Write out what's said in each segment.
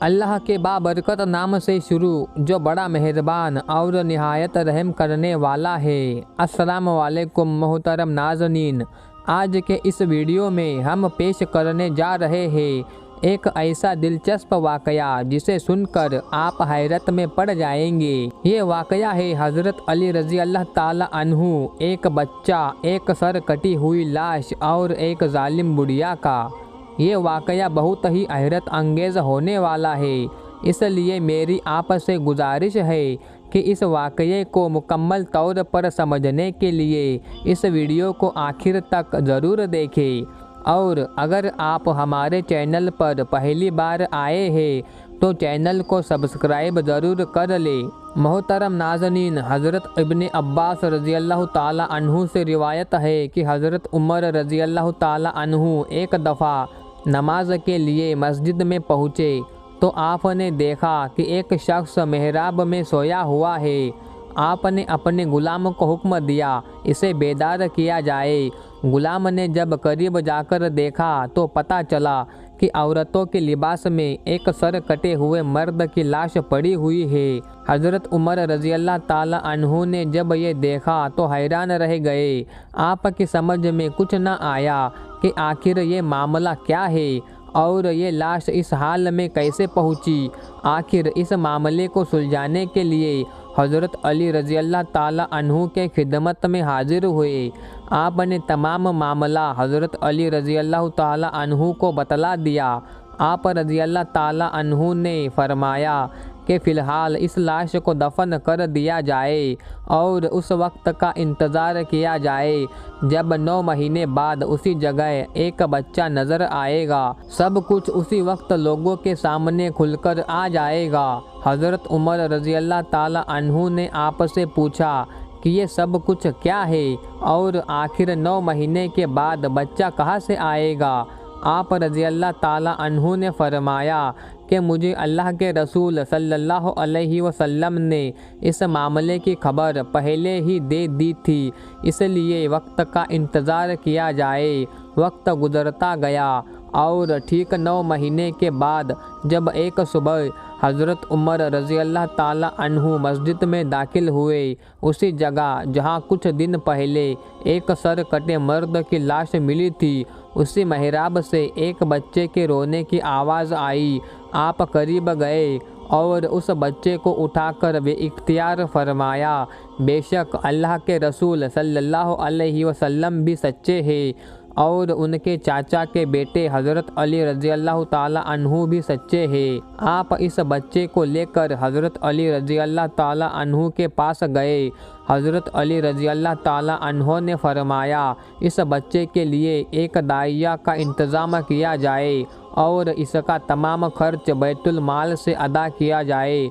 अल्लाह के बाबरकत नाम से शुरू जो बड़ा मेहरबान और निहायत रहम करने वाला है। अस्सलाम वालेकुम मोहतरम नाज़रीन, आज के इस वीडियो में हम पेश करने जा रहे हैं एक ऐसा दिलचस्प वाकया जिसे सुनकर आप हैरत में पड़ जाएंगे। ये वाकया है हज़रत अली रज़ी अल्लाह ताला अन्हु, एक बच्चा, एक सर कटी हुई लाश और एक जालिम बुढ़िया का। ये वाकया बहुत ही हैरत अंगेज़ होने वाला है, इसलिए मेरी आप से गुजारिश है कि इस वाकये को मुकम्मल तौर पर समझने के लिए इस वीडियो को आखिर तक ज़रूर देखें। और अगर आप हमारे चैनल पर पहली बार आए हैं तो चैनल को सब्सक्राइब ज़रूर कर लें। मोहतरम नाज़रीन, हज़रत इब्न अब्बास रज़ी अल्लाह ताला अन्हु से रिवायत है कि हज़रत उमर रज़ी अल्लाह ताला अन्हु एक दफ़ा नमाज के लिए मस्जिद में पहुँचे तो आपने देखा कि एक शख्स मेहराब में सोया हुआ है। आपने अपने गुलाम को हुक्म दिया इसे बेदार किया जाए। गुलाम ने जब करीब जाकर देखा तो पता चला कि औरतों के लिबास में एक सर कटे हुए मर्द की लाश पड़ी हुई है। हज़रत उमर रज़ी अल्लाह ताला अन्हु ने जब ये देखा तो हैरान रह गए। आपकी समझ में कुछ न आया कि आखिर ये मामला क्या है और ये लाश इस हाल में कैसे पहुंची। आखिर इस मामले को सुलझाने के लिए हज़रत अली रज़ी अल्लाह ताला अन्हु के खिदमत में हाजिर हुए। आपने तमाम मामला हज़रत अली रज़ी अल्लाह ताला अन्हु को बतला दिया। आप रज़ी अल्लाह ताला अन्हु ने फरमाया कि फ़िलहाल इस लाश को दफन कर दिया जाए और उस वक्त का इंतज़ार किया जाए जब 9 महीने बाद उसी जगह एक बच्चा नज़र आएगा। सब कुछ उसी वक्त लोगों के सामने खुलकर आ जाएगा। हज़रत उमर रज़ी अल्लाह ताला अन्हु ने आपसे पूछा कि ये सब कुछ क्या है और आखिर 9 महीने के बाद बच्चा कहाँ से आएगा। आप रज़ी अल्लाह ताला अन्हु ने फरमाया कि मुझे अल्लाह के रसूल सल्लल्लाहु अलैहि वसल्लम ने इस मामले की खबर पहले ही दे दी थी, इसलिए वक्त का इंतज़ार किया जाए। वक्त गुज़रता गया और ठीक 9 महीने के बाद जब एक सुबह हज़रत उमर रज़ी अल्लाह ताला अन्हु मस्जिद में दाखिल हुए, उसी जगह जहां कुछ दिन पहले एक सर कटे मर्द की लाश मिली थी, उसी मेहराब से एक बच्चे के रोने की आवाज़ आई। आप करीब गए और उस बच्चे को उठाकर बेइख्तियार फरमाया, बेशक अल्लाह के रसूल सल्लल्लाहु अलैहि वसल्लम भी सच्चे हैं और उनके चाचा के बेटे हज़रत अली रज़ी अल्लाह ताला अन्हु भी सच्चे हैं। आप इस बच्चे को लेकर हज़रत अली रज़ी अल्लाह ताला अन्हु के पास गए। हज़रत अली रज़ी अल्लाह ताला अन्हु ने फरमाया, इस बच्चे के लिए एक दाइया का इंतज़ाम किया जाए और इसका तमाम खर्च बैतुल माल से अदा किया जाए।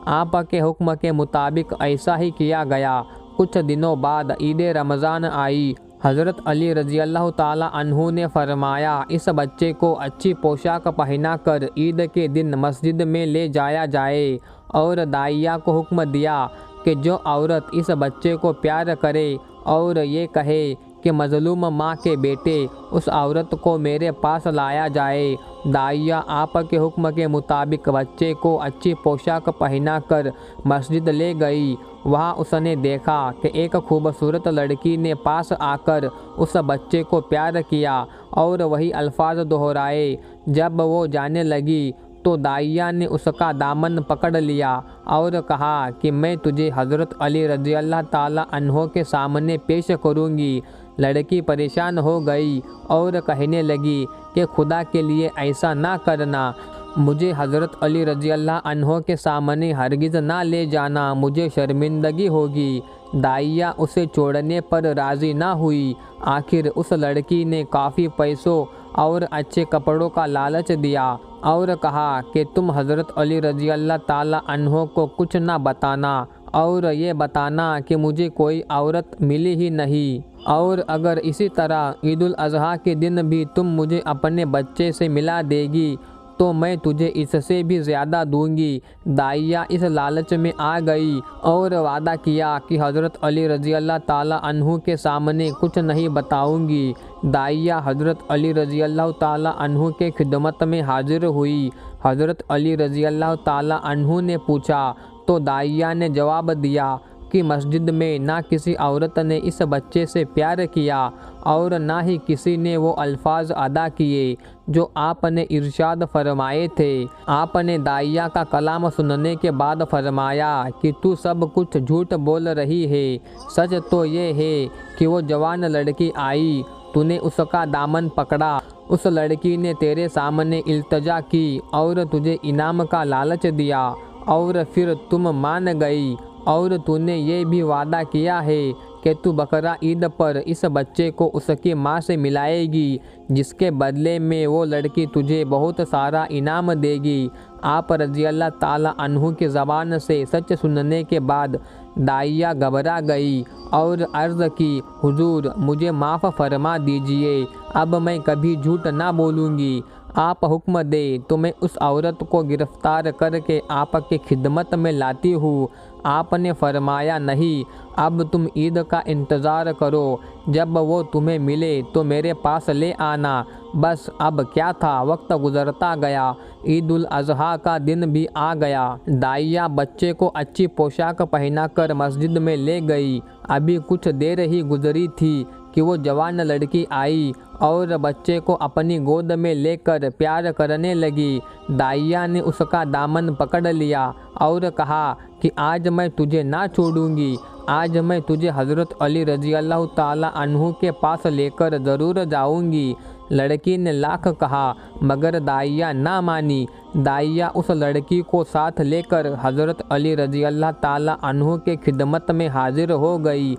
आपके हुक्म के मुताबिक ऐसा ही किया गया। कुछ दिनों बाद ईद रमज़ान आई। हज़रत अली रज़ी अल्लाह ताला अन्हु ने फरमाया, इस बच्चे को अच्छी पोशाक पहनाकर ईद के दिन मस्जिद में ले जाया जाए और दाइया को हुक्म दिया कि जो औरत इस बच्चे को प्यार करे और ये कहे कि मज़लूम माँ के बेटे, उस औरत को मेरे पास लाया जाए। दाइया आपके हुक्म के मुताबिक बच्चे को अच्छी पोशाक पहनाकर मस्जिद ले गई। वहाँ उसने देखा कि एक खूबसूरत लड़की ने पास आकर उस बच्चे को प्यार किया और वही अल्फाज दोहराए। जब वो जाने लगी तो दाइया ने उसका दामन पकड़ लिया और कहा कि मैं तुझे हज़रत अली रज़ी अल्लाह ताला अन्हु के सामने पेश करूँगी। लड़की परेशान हो गई और कहने लगी कि खुदा के लिए ऐसा ना करना, मुझे हज़रत अली रज़ी अल्लाह अन्हु के सामने हरगिज़ ना ले जाना, मुझे शर्मिंदगी होगी। दाइया उसे छोड़ने पर राज़ी ना हुई। आखिर उस लड़की ने काफ़ी पैसों और अच्छे कपड़ों का लालच दिया और कहा कि तुम हज़रत अली रज़ी अल्लाह ताला अन्हु को कुछ ना बताना और ये बताना कि मुझे कोई औरत मिली ही नहीं, और अगर इसी तरह ईद उल अज़हा के दिन भी तुम मुझे अपने बच्चे से मिला देगी तो मैं तुझे इससे भी ज़्यादा दूंगी। दाइया इस लालच में आ गई और वादा किया कि हज़रत अली रज़ी अल्लाह ताला अन्हु के सामने कुछ नहीं बताऊंगी। दाइया हज़रत अली रज़ी अल्लाह ताला अन्हु के खिदमत में हाजिर हुई। हज़रत अली रज़ी अल्लाह ताला अन्हु ने पूछा तो दाइया ने जवाब दिया कि मस्जिद में ना किसी औरत ने इस बच्चे से प्यार किया और ना ही किसी ने वो अल्फाज अदा किए जो आपने इरशाद फरमाए थे। आपने दाइया का कलाम सुनने के बाद फरमाया कि तू सब कुछ झूठ बोल रही है। सच तो ये है कि वो जवान लड़की आई, तूने उसका दामन पकड़ा, उस लड़की ने तेरे सामने इल्तजा की और तुझे इनाम का लालच दिया और फिर तुम मान गई और तूने ये भी वादा किया है कि तू बकरा ईद पर इस बच्चे को उसकी माँ से मिलाएगी, जिसके बदले में वो लड़की तुझे बहुत सारा इनाम देगी। आप रज़ी अल्लाह ताला अन्हु की ज़बान से सच सुनने के बाद दाइया घबरा गई और अर्ज़ की, हुजूर मुझे माफ़ फरमा दीजिए, अब मैं कभी झूठ ना बोलूँगी। आप हुक्म दे तो मैं उस औरत को गिरफ्तार करके आपके खिदमत में लाती हूँ। आपने फरमाया नहीं, अब तुम ईद का इंतज़ार करो, जब वो तुम्हें मिले तो मेरे पास ले आना। बस अब क्या था, वक्त गुजरता गया, ईद उल अज़हा का दिन भी आ गया। दाइया बच्चे को अच्छी पोशाक पहनाकर मस्जिद में ले गई। अभी कुछ देर ही गुजरी थी कि वो जवान लड़की आई और बच्चे को अपनी गोद में लेकर प्यार करने लगी। दाइया ने उसका दामन पकड़ लिया और कहा कि आज मैं तुझे ना छोड़ूंगी, आज मैं तुझे हज़रत अली रज़ी अल्लाह ताला अन्हु के पास लेकर ज़रूर जाऊंगी। लड़की ने लाख कहा मगर दाइया ना मानी। दाइया उस लड़की को साथ लेकर हज़रत अली रज़ी अल्लाह ताला अन्हु के खिदमत में हाजिर हो गई।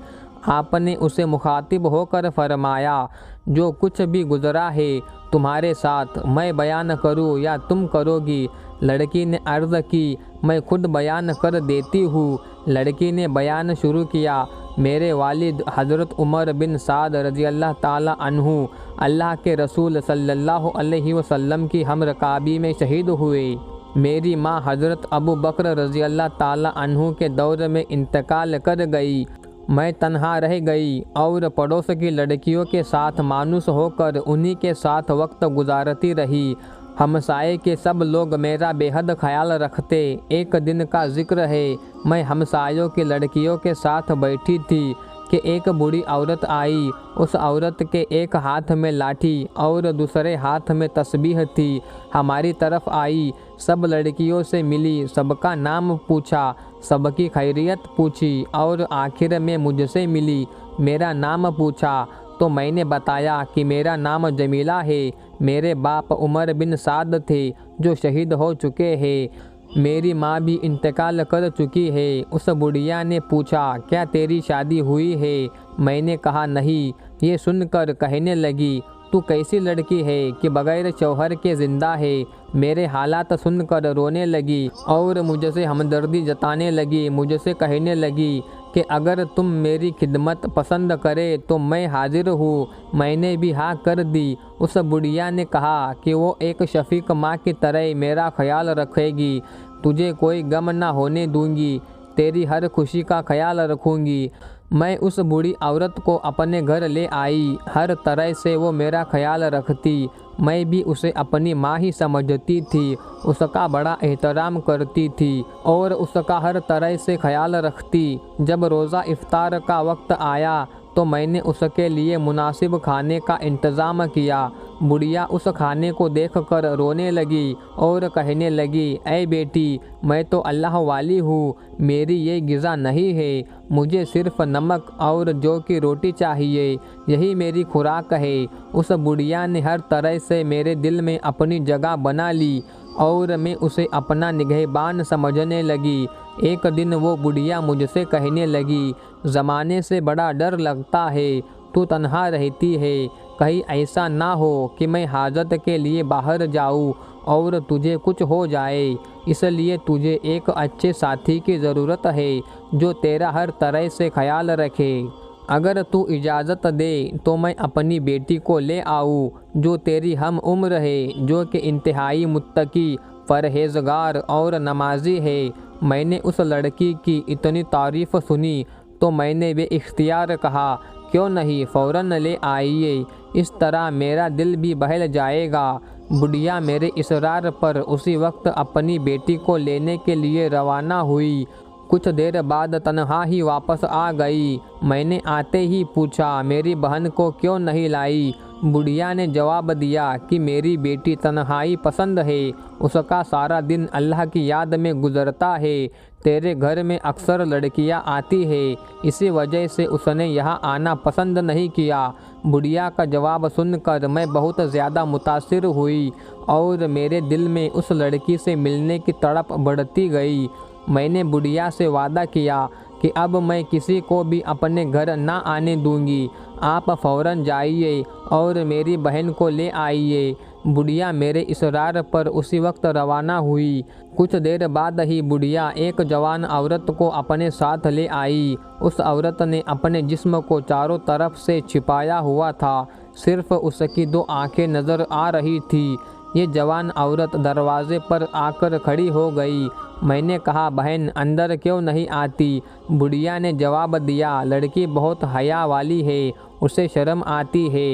आपने उसे मुखातिब होकर फरमाया, जो कुछ भी गुजरा है तुम्हारे साथ मैं बयान करूं या तुम करोगी? लड़की ने अर्ज़ की, मैं खुद बयान कर देती हूँ। लड़की ने बयान शुरू किया, मेरे वालिद हज़रत उमर बिन साद रज़ी अल्लाह ताला अन्हु अल्लाह के रसूल सल्लल्लाहु अलैहि वसल्लम की हमरकाबी में शहीद हुए। मेरी माँ हज़रत अबू बकर रज़ी अल्लाह ताला अन्हु के दौर में इंतकाल कर गई। मैं तन्हा रह गई और पड़ोस की लड़कियों के साथ मानूस होकर उन्हीं के साथ वक्त गुजारती रही। हमसाए के सब लोग मेरा बेहद ख्याल रखते। एक दिन का जिक्र है, मैं हमसायों की लड़कियों के साथ बैठी थी कि एक बूढ़ी औरत आई। उस औरत के एक हाथ में लाठी और दूसरे हाथ में तस्बीह थी। हमारी तरफ आई, सब लड़कियों से मिली, सबका नाम पूछा, सबकी खैरियत पूछी और आखिर में मुझसे मिली। मेरा नाम पूछा तो मैंने बताया कि मेरा नाम जमीला है। मेरे बाप उमर बिन साद थे जो शहीद हो चुके हैं। मेरी माँ भी इंतकाल कर चुकी है। उस बुढ़िया ने पूछा, क्या तेरी शादी हुई है? मैंने कहा नहीं। ये सुनकर कहने लगी, तू कैसी लड़की है कि बगैर शौहर के ज़िंदा है? मेरे हालात सुनकर रोने लगी और मुझसे हमदर्दी जताने लगी। मुझसे कहने लगी कि अगर तुम मेरी खिदमत पसंद करे तो मैं हाजिर हूँ। मैंने भी हाँ कर दी। उस बुढ़िया ने कहा कि वो एक शफीक माँ की तरह मेरा ख्याल रखेगी। तुझे कोई गम ना होने दूंगी, तेरी हर खुशी का ख्याल रखूंगी। मैं उस बूढ़ी औरत को अपने घर ले आई। हर तरह से वो मेरा ख्याल रखती। मैं भी उसे अपनी माँ ही समझती थी। उसका बड़ा एहतराम करती थी और उसका हर तरह से ख्याल रखती। जब रोज़ा इफ्तार का वक्त आया तो मैंने उसके लिए मुनासिब खाने का इंतज़ाम किया। बुढ़िया उस खाने को देखकर रोने लगी और कहने लगी, ऐ बेटी, मैं तो अल्लाह वाली हूँ, मेरी ये ग़िज़ा नहीं है। मुझे सिर्फ़ नमक और जौ की रोटी चाहिए, यही मेरी खुराक है। उस बुढ़िया ने हर तरह से मेरे दिल में अपनी जगह बना ली और मैं उसे अपना निगहबान समझने लगी। एक दिन वो बुढ़िया मुझसे कहने लगी, ज़माने से बड़ा डर लगता है, तू तन्हा रहती है, कहीं ऐसा ना हो कि मैं हाजत के लिए बाहर जाऊँ और तुझे कुछ हो जाए। इसलिए तुझे एक अच्छे साथी की ज़रूरत है जो तेरा हर तरह से ख्याल रखे। अगर तू इजाज़त दे तो मैं अपनी बेटी को ले आऊँ जो तेरी हम उम्र है, जो कि इंतहाई मुत्तकी, परहेज़गार और नमाजी है। मैंने उस लड़की की इतनी तारीफ़ सुनी तो मैंने बेइख्तियार कहा क्यों नहीं फ़ौरन ले आइए, इस तरह मेरा दिल भी बहल जाएगा। बुढ़िया मेरे इसरार पर उसी वक्त अपनी बेटी को लेने के लिए रवाना हुई। कुछ देर बाद तन्हा ही वापस आ गई। मैंने आते ही पूछा, मेरी बहन को क्यों नहीं लाई? बुढ़िया ने जवाब दिया कि मेरी बेटी तन्हाई पसंद है, उसका सारा दिन अल्लाह की याद में गुजरता है। तेरे घर में अक्सर लड़कियां आती है, इसी वजह से उसने यहाँ आना पसंद नहीं किया। बुढ़िया का जवाब सुनकर मैं बहुत ज़्यादा मुतासिर हुई और मेरे दिल में उस लड़की से मिलने की तड़प बढ़ती गई। मैंने बुढ़िया से वादा किया कि अब मैं किसी को भी अपने घर ना आने दूंगी। आप फ़ौरन जाइए और मेरी बहन को ले आइए। बुढ़िया मेरे इसरार पर उसी वक्त रवाना हुई। कुछ देर बाद ही बुढ़िया एक जवान औरत को अपने साथ ले आई। उस औरत ने अपने जिस्म को चारों तरफ से छिपाया हुआ था, सिर्फ उसकी 2 आंखें नज़र आ रही थी। ये जवान औरत दरवाजे पर आकर खड़ी हो गई। मैंने कहा, बहन अंदर क्यों नहीं आती? बुढ़िया ने जवाब दिया, लड़की बहुत हया वाली है, उसे शर्म आती है।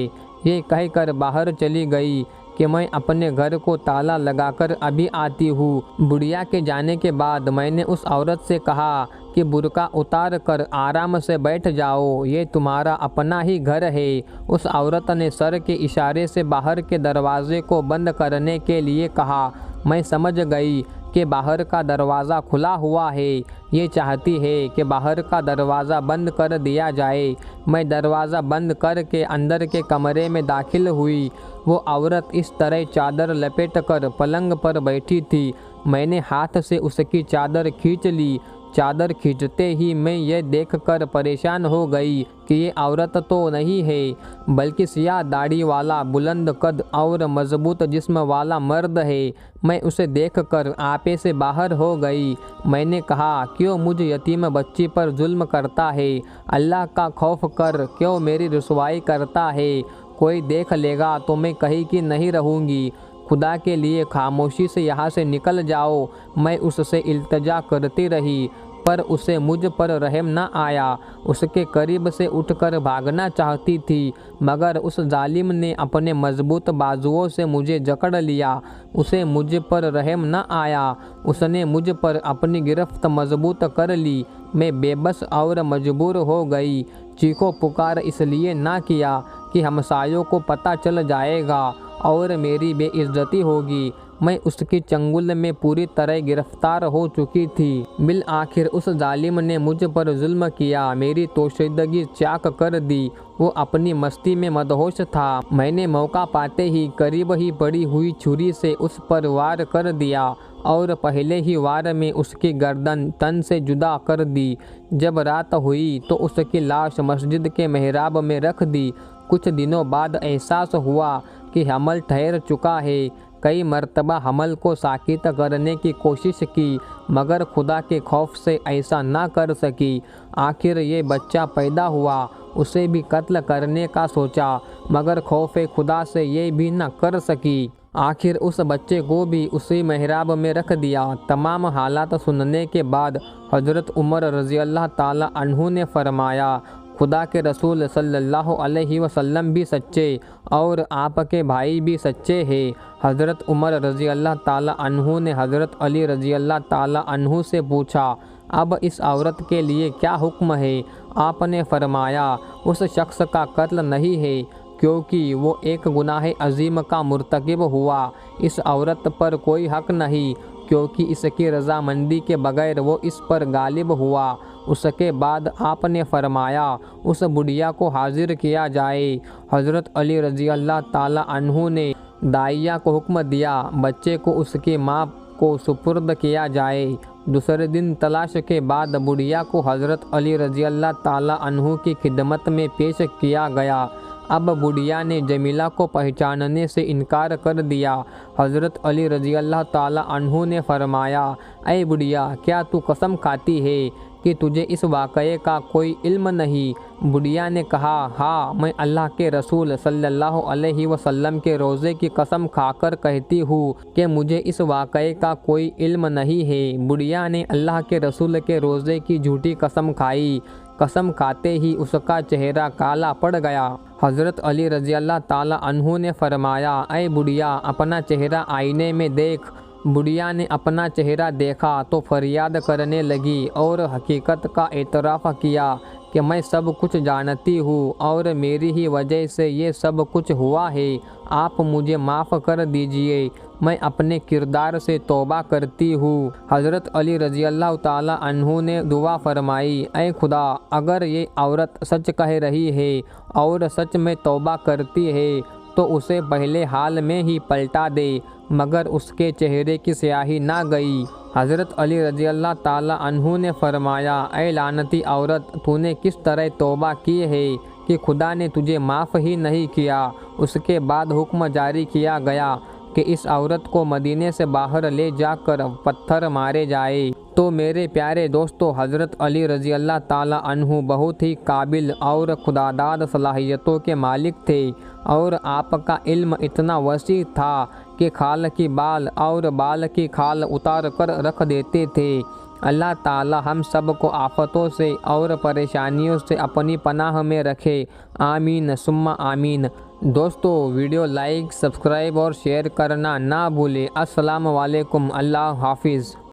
ये कहकर बाहर चली गई कि मैं अपने घर को ताला लगाकर अभी आती हूँ। बुढ़िया के जाने के बाद मैंने उस औरत से कहा कि बुर्का उतार कर आराम से बैठ जाओ, ये तुम्हारा अपना ही घर है। उस औरत ने सर के इशारे से बाहर के दरवाजे को बंद करने के लिए कहा। मैं समझ गई कि बाहर का दरवाज़ा खुला हुआ है, ये चाहती है कि बाहर का दरवाज़ा बंद कर दिया जाए। मैं दरवाज़ा बंद करके अंदर के कमरे में दाखिल हुई। वो औरत इस तरह चादर लपेट कर पलंग पर बैठी थी। मैंने हाथ से उसकी चादर खींच ली। चादर खींचते ही मैं ये देखकर परेशान हो गई कि ये औरत तो नहीं है, बल्कि सियाह दाढ़ी वाला बुलंद कद और मजबूत जिस्म वाला मर्द है। मैं उसे देखकर आपे से बाहर हो गई। मैंने कहा, क्यों मुझ यतीम बच्ची पर जुल्म करता है? अल्लाह का खौफ कर क्यों मेरी रुसवाई करता है? कोई देख लेगा तो मैं कहीं की नहीं रहूँगी। खुदा के लिए खामोशी से यहाँ से निकल जाओ। मैं उससे इल्तिजा करती रही, पर उसे मुझ पर रहम न आया। उसके करीब से उठकर भागना चाहती थी, मगर उस जालिम ने अपने मजबूत बाजुओं से मुझे जकड़ लिया। उसे मुझ पर रहम न आया। उसने मुझ पर अपनी गिरफ्त मजबूत कर ली। मैं बेबस और मजबूर हो गई। चीखो पुकार इसलिए ना किया कि हमसायों को पता चल जाएगा और मेरी बेइज्जती होगी। मैं उसकी चंगुल में पूरी तरह गिरफ्तार हो चुकी थी। बिल आखिर उस जालिम ने मुझ पर जुल्म किया, मेरी तोशीदगी चाक कर दी। वो अपनी मस्ती में मदहोश था। मैंने मौका पाते ही करीब ही पड़ी हुई छुरी से उस पर वार कर दिया और पहले ही वार में उसकी गर्दन तन से जुदा कर दी। जब रात हुई तो उसकी लाश मस्जिद के मेहराब में रख दी। कुछ दिनों बाद एहसास हुआ कि हमल ठहर चुका है। कई मर्तबा हमल को साकित करने की कोशिश की, मगर खुदा के खौफ से ऐसा ना कर सकी। आखिर ये बच्चा पैदा हुआ, उसे भी कत्ल करने का सोचा, मगर खौफे खुदा से ये भी न कर सकी। आखिर उस बच्चे को भी उसी मेहराब में रख दिया। तमाम हालात सुनने के बाद हज़रत उमर रज़ी अल्लाह ताला अन्हु ने फरमाया, खुदा के रसूल सल्लल्लाहु अलैहि वसल्लम भी सच्चे और आपके भाई भी सच्चे हैं। हज़रत उमर रज़ी अल्लाह ताला अन्हु ने हज़रत अली रज़ी अल्लाह ताला अन्हु से पूछा, अब इस औरत के लिए क्या हुक्म है? आपने फरमाया, उस शख्स का कत्ल नहीं है, क्योंकि वो एक गुनाह अजीम का मुर्तकिब हुआ। इस औरत पर कोई हक नहीं, क्योंकि इसकी रज़ामंदी के बगैर वो इस पर गालिब हुआ। उसके बाद आपने फरमाया, उस बुढ़िया को हाजिर किया जाए। हज़रत अली रज़ी अल्लाह ताला अन्हु ने दाइया को हुक्म दिया, बच्चे को उसकी माँ को सुपुर्द किया जाए। दूसरे दिन तलाश के बाद बुढ़िया को हज़रत अली रज़ी अल्लाह ताला अन्हु की खिदमत में पेश किया गया। अब बुढ़िया ने जमीला को पहचानने से इनकार कर दिया। हज़रत अली रज़ी अल्लाह ताला अन्हु ने फरमाया, ऐ बुढ़िया, क्या तू कसम खाती है कि तुझे इस वाक़ये का कोई इल्म नहीं? बुढ़िया ने कहा, हाँ, मैं अल्लाह के रसूल सल्लल्लाहु अलैहि वसल्लम के रोज़े की कसम खाकर कहती हूँ कि मुझे इस वाक़ये का कोई इल्म नहीं है। बुढ़िया ने अल्लाह के रसूल के रोज़े की झूठी कसम खाई। कसम खाते ही उसका चेहरा काला पड़ गया। हज़रत अली रज़ी अल्लाह ताला अन्हु ने फरमाया, ऐ बुढ़िया, अपना चेहरा आईने में देख। बुढ़िया ने अपना चेहरा देखा तो फरियाद करने लगी और हकीकत का एतराफ़ किया कि मैं सब कुछ जानती हूँ और मेरी ही वजह से ये सब कुछ हुआ है। आप मुझे माफ़ कर दीजिए, मैं अपने किरदार से तौबा करती हूँ। हज़रत अली रज़ी अल्लाह ताला अन्हु ने दुआ फरमाई, ऐ खुदा, अगर ये औरत सच कह रही है और सच में तौबा करती है तो उसे पहले हाल में ही पलटा दे, मगर उसके चेहरे की स्याही ना गई। हज़रत अली रज़ी अल्लाह ताला अन्हु ने फरमाया, ऐ लानती औरत, तूने किस तरह तौबा की है कि खुदा ने तुझे माफ़ ही नहीं किया। उसके बाद हुक्म जारी किया गया कि इस औरत को मदीने से बाहर ले जाकर पत्थर मारे जाए। तो मेरे प्यारे दोस्तों, हज़रत अली रज़ी अल्लाह ताला अन्हु बहुत ही काबिल और खुदादाद सलाहियतों के मालिक थे और आपका इल्म इतना वसी था कि खाल की बाल और बाल की खाल उतार कर रख देते थे। अल्लाह ताला हम सब को आफतों से और परेशानियों से अपनी पनाह में रखे। आमीन सुम्मा आमीन। दोस्तों, वीडियो लाइक, सब्सक्राइब और शेयर करना ना भूलें। अस्सलाम वालेकुम। अल्लाह हाफिज़।